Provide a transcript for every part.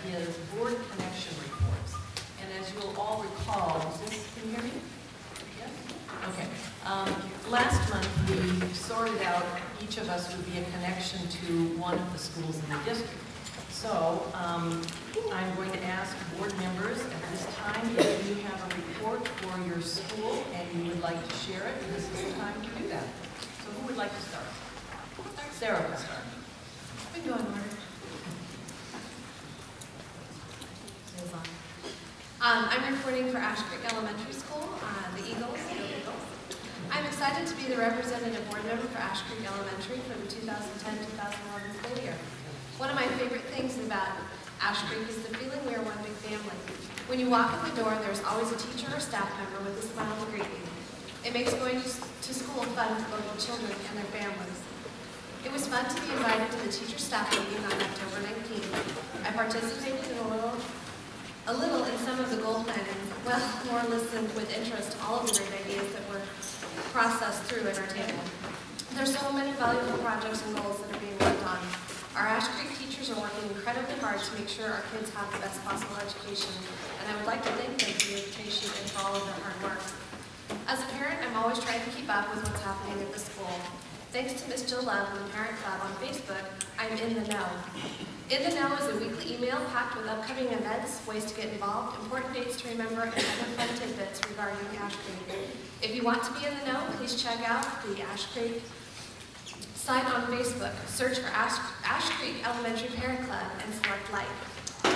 is board connection reports. And as you'll all recall, can you hear me? Yes? Okay. Last month we sorted out each of us would be a connection to one of the schools in the district. So I'm going to ask board members at this time if you have a report for your school and you would like to share it, this is the time to do that. So who would like to start? Sarah will start. We go in order. I'm reporting for Ash Creek Elementary School, the Eagles. I'm excited to be the representative board member for Ash Creek Elementary for the 2010-2011 school year. One of my favorite things about Ash Creek is the feeling we are one big family. When you walk in the door, there's always a teacher or staff member with a smile to greet you. It makes going to school fun for local children and their families. It was fun to be invited to the teacher-staff meeting on October 19th. I participated in a little in some of the goal planning, or listened with interest to all of the great ideas that were processed through at our table. There's so many valuable projects and goals that are being worked on. Our Ash Creek teachers are working incredibly hard to make sure our kids have the best possible education, and I would like to thank them for the invitation and for all of their hard work. As a parent, I'm always trying to keep up with what's happening at the school. Thanks to Ms. Jill Love and the Parent Club on Facebook, I'm in the know. In the Know is a weekly email packed with upcoming events, ways to get involved, important dates to remember, and other fun tidbits regarding Ash Creek. If you want to be in the know, please check out the Ash Creek site on Facebook. Search for Ash Creek Elementary Parent Club and select like.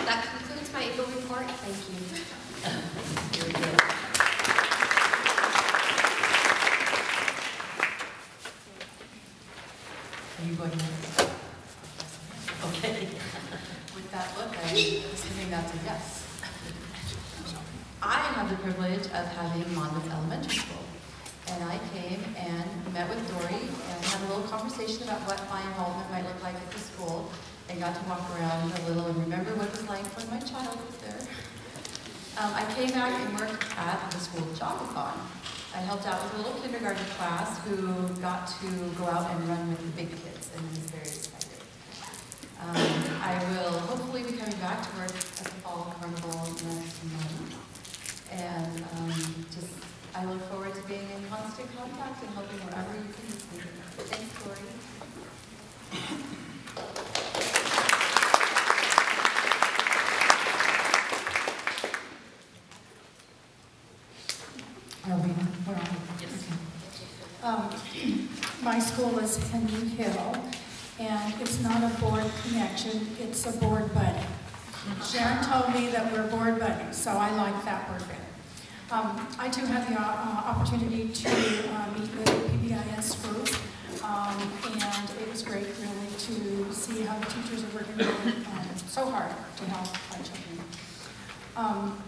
That concludes my Eagle report. Thank you. Very good. Are you going to? Okay. With that look, I'm assuming that's a yes. I have the privilege of having Monmouth Elementary School. And I came and met with Dory and had a little conversation about what my involvement might look like at the school, and got to walk around a little and remember what it was like when my child was there. I came back and worked at the school jogathon. I helped out with a little kindergarten class who got to go out and run with the big kids, and was very excited. I will hopefully be coming back to work at the Fall Carnival next month. And I look forward to being in constant contact and helping wherever you can use me. Thanks, Dory. My school is Henry Hill, and it's not a board connection, it's a board buddy. Sharon told me that we're board buddies, so I like that word better. I too had the opportunity to meet with the PBIS group, and it was great really to see how the teachers are working really so hard to help our children.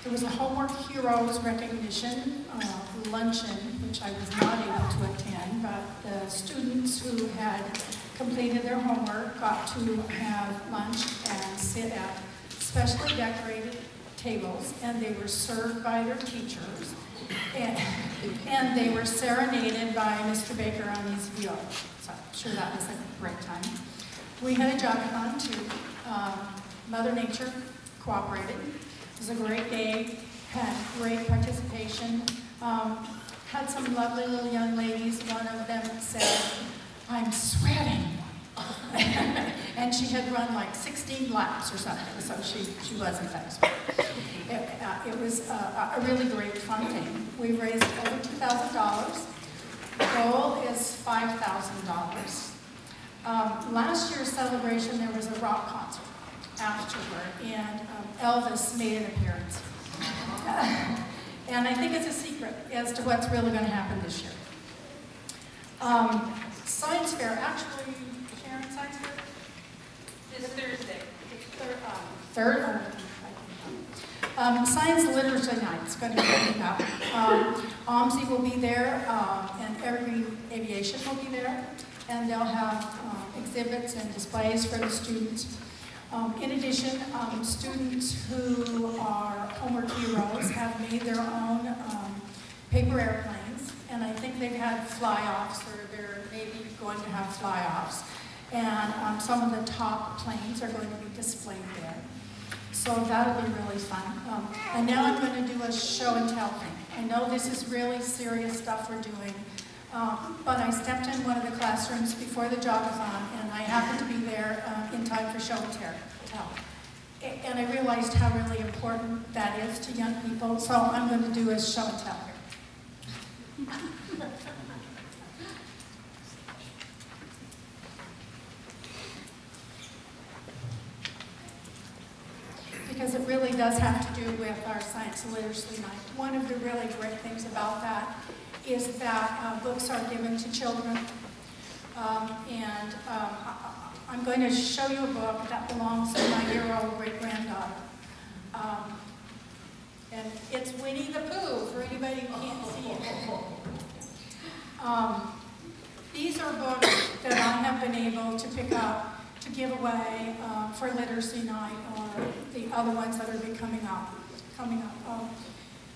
There was a Homework Heroes recognition luncheon, which I was not able to attend, but the students who had completed their homework got to have lunch and sit at specially decorated tables, and they were served by their teachers, and they were serenaded by Mr. Baker on his viola. So I'm sure that was a great time. We had a jogathon too. Mother Nature cooperated. It was a great day, had great participation. Had some lovely little young ladies. One of them said, "I'm sweating." And she had run like 16 laps or something, so she wasn't that sweaty. It was a really great fun thing. We raised over $2,000. The goal is $5,000. Last year's celebration, there was a rock concert afterward, and Elvis made an appearance. And I think it's a secret as to what's really going to happen this year. Science fair, actually, Sharon, science fair? This Thursday. Third? Science Literacy Night is going to be coming up. OMSI will be there, and Evergreen Aviation will be there, and they'll have exhibits and displays for the students. In addition, students who are homework heroes have made their own paper airplanes, and I think they've had fly-offs, or they're maybe going to have fly-offs. And some of the top planes are going to be displayed there. So that'll be really fun. And now I'm going to do a show and tell thing. I know this is really serious stuff we're doing, but I stepped in one of the classrooms before the jog-a-thon, and I happened to be there in time for show and tell. And I realized how really important that is to young people, so I'm going to do a show and tell here. Because it really does have to do with our Science and Literacy Night. One of the really great things about that is that books are given to children. I'm going to show you a book that belongs to my year-old great-granddaughter. And it's Winnie the Pooh, for anybody who can't see it. These are books that I have been able to pick up to give away for Literacy Night or the other ones that are coming up.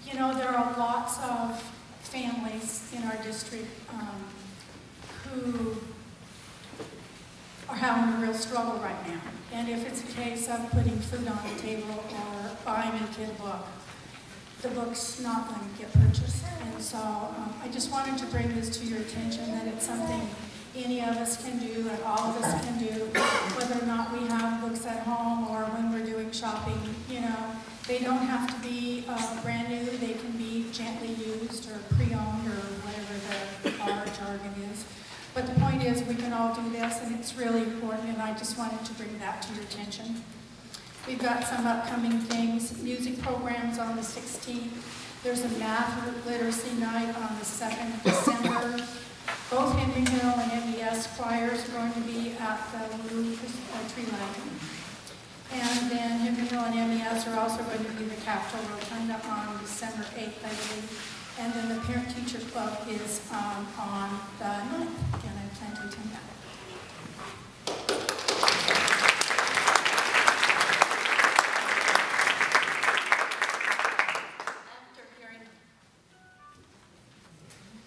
You know, there are lots of families in our district who are having a real struggle right now. And if it's a case of putting food on the table or buying a kid a book, the book's not going to get purchased. And so I just wanted to bring this to your attention, that it's something any of us can do and all of us can do, whether or not we have books at home or when we're doing shopping. You know, they don't have to be brand new. They can be gently used or pre-owned or whatever our jargon is. But the point is, we can all do this, and it's really important, and I just wanted to bring that to your attention. We've got some upcoming things. Music programs on the 16th. There's a math literacy night on the 2nd of December. Both Henry Hill and MES choirs are going to be at the Blue Tree Lane. And then Henry Hill and MES are also going to be the Capitol Rotunda on December 8th, I believe. And then the Parent Teacher Club is on the 9th. Again, I plan to attend that.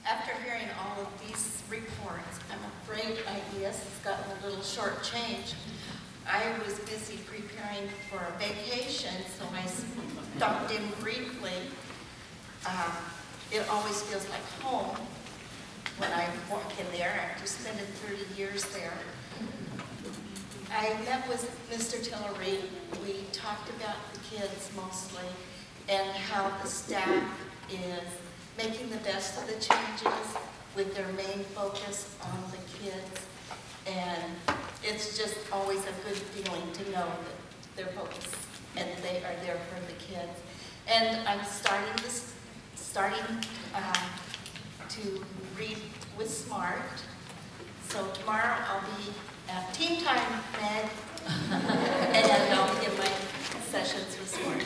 After hearing all of these reports, I'm afraid IES has gotten a little shortchanged. I was busy preparing for a vacation, so I stopped in briefly. It always feels like home when I walk in there after spending 30 years there. I met with Mr. Tillery. We talked about the kids mostly and how the staff is making the best of the changes with their main focus on the kids. And it's just always a good feeling to know that they're focused and they are there for the kids. And I'm starting to read with SMART. So tomorrow I'll be at Team Time, Meg, and I'll begin my sessions with SMART.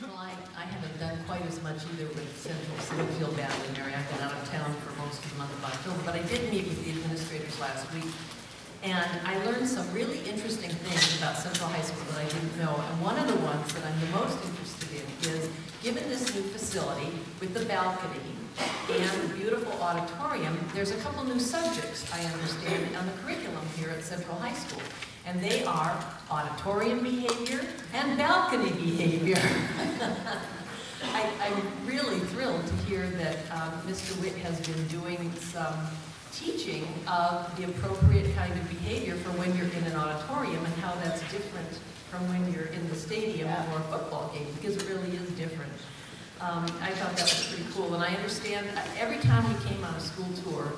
Well, I haven't done quite as much either with Central Smithfield Ballot area. I've been out of town for most of the month of October, but I did meet with the administrators last week. And I learned some really interesting things about Central High School that I didn't know. And one of the ones that I'm the most interested in is, given this new facility with the balcony and the beautiful auditorium, there's a couple new subjects, I understand, on the curriculum here at Central High School. And they are auditorium behavior and balcony behavior. I'm really thrilled to hear that Mr. Witt has been doing some teaching of the appropriate kind of behavior for when you're in an auditorium and how that's different from when you're in the stadium or a football game, because it really is different. I thought that was pretty cool, and I understand every time we came on a school tour,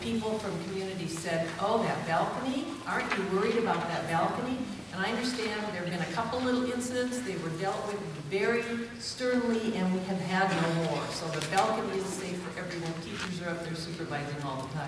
people from communities said, oh, that balcony, aren't you worried about that balcony? And I understand there have been a couple little incidents, they were dealt with very sternly, and we have had no more. So the balcony is safe for everyone. Teachers are up there supervising all the time.